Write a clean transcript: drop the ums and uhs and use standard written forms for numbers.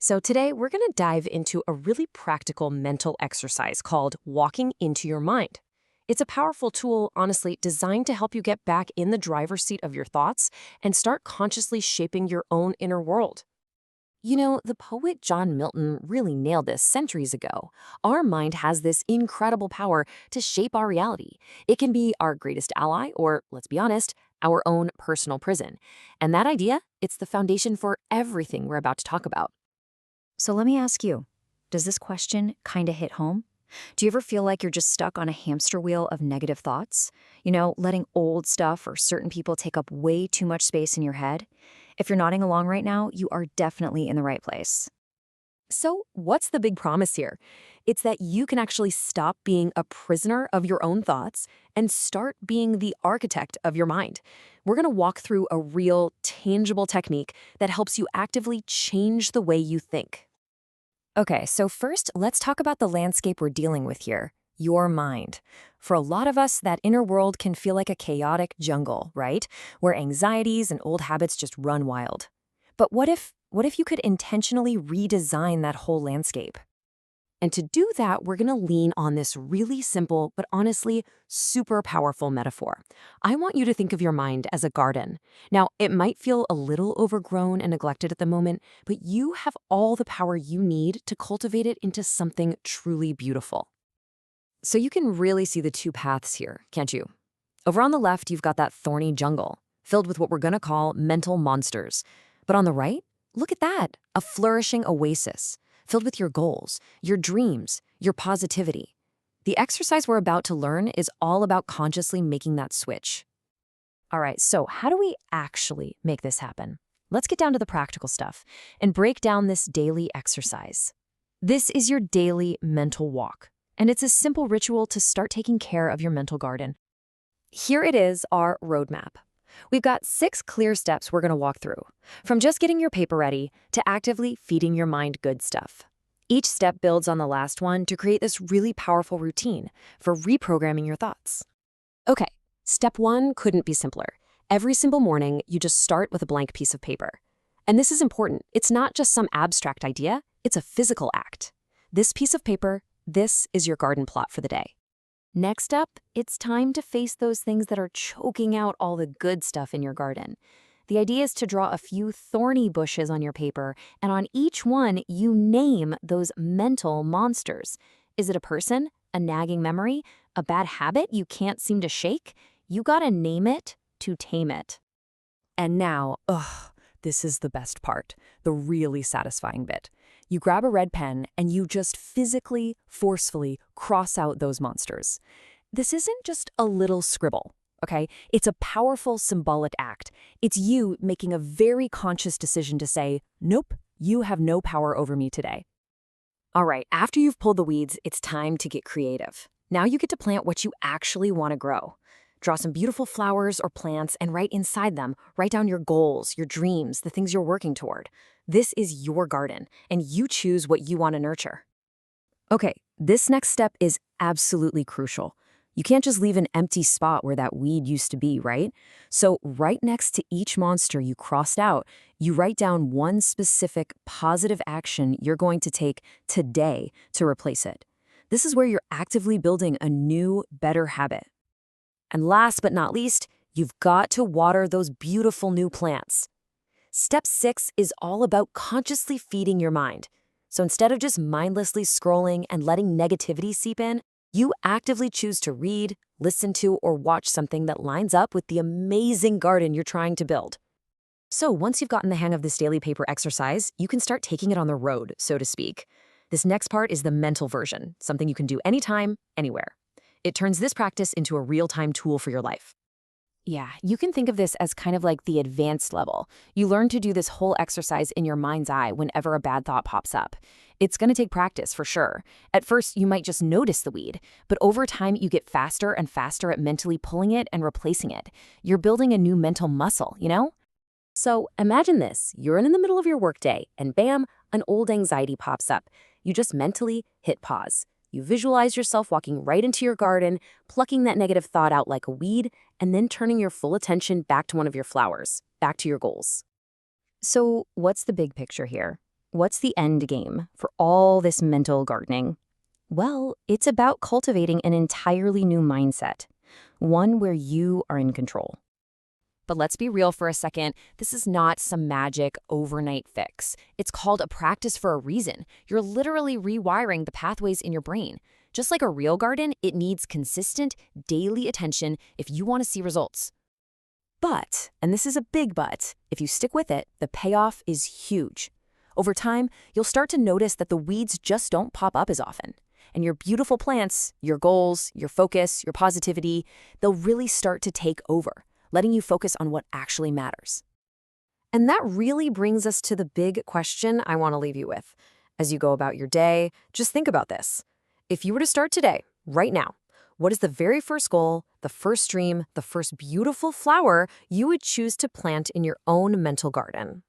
So, today we're going to dive into a really practical mental exercise called walking into your mind. It's a powerful tool, honestly, designed to help you get back in the driver's seat of your thoughts and start consciously shaping your own inner world. You know, the poet John Milton really nailed this centuries ago. Our mind has this incredible power to shape our reality. It can be our greatest ally, or, let's be honest, our own personal prison. And that idea, it's the foundation for everything we're about to talk about. So let me ask you, does this question kind of hit home? Do you ever feel like you're just stuck on a hamster wheel of negative thoughts? Letting old stuff or certain people take up way too much space in your head? If you're nodding along right now, you are definitely in the right place. So, what's the big promise here? It's that you can actually stop being a prisoner of your own thoughts and start being the architect of your mind. We're going to walk through a real, tangible technique that helps you actively change the way you think. Okay, so first, let's talk about the landscape we're dealing with here, your mind. For a lot of us, that inner world can feel like a chaotic jungle, right? Where anxieties and old habits just run wild. But what if you could intentionally redesign that whole landscape? And to do that, we're going to lean on this really simple, but honestly, super powerful metaphor. I want you to think of your mind as a garden. Now, it might feel a little overgrown and neglected at the moment, but you have all the power you need to cultivate it into something truly beautiful. So you can really see the two paths here, can't you? Over on the left, you've got that thorny jungle, filled with what we're going to call mental monsters. But on the right, look at that, a flourishing oasis, filled with your goals, your dreams, your positivity. The exercise we're about to learn is all about consciously making that switch. All right, so how do we actually make this happen? Let's get down to the practical stuff and break down this daily exercise. This is your daily mental walk, and it's a simple ritual to start taking care of your mental garden. Here it is, our roadmap. We've got 6 clear steps we're going to walk through, from just getting your paper ready to actively feeding your mind good stuff. Each step builds on the last one to create this really powerful routine for reprogramming your thoughts. Okay, step 1 couldn't be simpler. Every single morning, you just start with a blank piece of paper. And this is important. It's not just some abstract idea, it's a physical act. This piece of paper, this is your garden plot for the day. Next up, it's time to face those things that are choking out all the good stuff in your garden. The idea is to draw a few thorny bushes on your paper, and on each one, you name those mental monsters. Is it a person, a nagging memory, a bad habit you can't seem to shake? You gotta name it to tame it. And now, this is the best part, the really satisfying bit. You grab a red pen and you just physically, forcefully cross out those monsters. This isn't just a little scribble, okay? It's a powerful symbolic act. It's you making a very conscious decision to say, nope, you have no power over me today. All right, after you've pulled the weeds, it's time to get creative. Now you get to plant what you actually want to grow. Draw some beautiful flowers or plants and right inside them, write down your goals, your dreams, the things you're working toward. This is your garden, and you choose what you want to nurture. Okay, this next step is absolutely crucial. You can't just leave an empty spot where that weed used to be, right? So right next to each monster you crossed out, you write down one specific positive action you're going to take today to replace it. This is where you're actively building a new, better habit. And last but not least, you've got to water those beautiful new plants. Step 6 is all about consciously feeding your mind. So instead of just mindlessly scrolling and letting negativity seep in, you actively choose to read, listen to, or watch something that lines up with the amazing garden you're trying to build. So once you've gotten the hang of this daily paper exercise, you can start taking it on the road, so to speak. This next part is the mental version, something you can do anytime, anywhere. It turns this practice into a real-time tool for your life. Yeah, you can think of this as kind of like the advanced level. You learn to do this whole exercise in your mind's eye whenever a bad thought pops up. It's going to take practice for sure. At first, you might just notice the weed, but over time, you get faster and faster at mentally pulling it and replacing it. You're building a new mental muscle, you know? So imagine this. You're in the middle of your workday, and bam, an old anxiety pops up. You just mentally hit pause. You visualize yourself walking right into your garden, plucking that negative thought out like a weed, and then turning your full attention back to one of your flowers, back to your goals. So what's the big picture here? what's the end game for all this mental gardening? Well, it's about cultivating an entirely new mindset, one where you are in control. But let's be real for a second. This is not some magic overnight fix. It's called a practice for a reason. You're literally rewiring the pathways in your brain. Just like a real garden, it needs consistent, daily attention if you want to see results. But, and this is a big but, if you stick with it, the payoff is huge. Over time, you'll start to notice that the weeds just don't pop up as often. And your beautiful plants, your goals, your focus, your positivity, they'll really start to take over, letting you focus on what actually matters. And that really brings us to the big question I want to leave you with. As you go about your day, just think about this. If you were to start today, right now, what is the very first goal, the first dream, the first beautiful flower you would choose to plant in your own mental garden?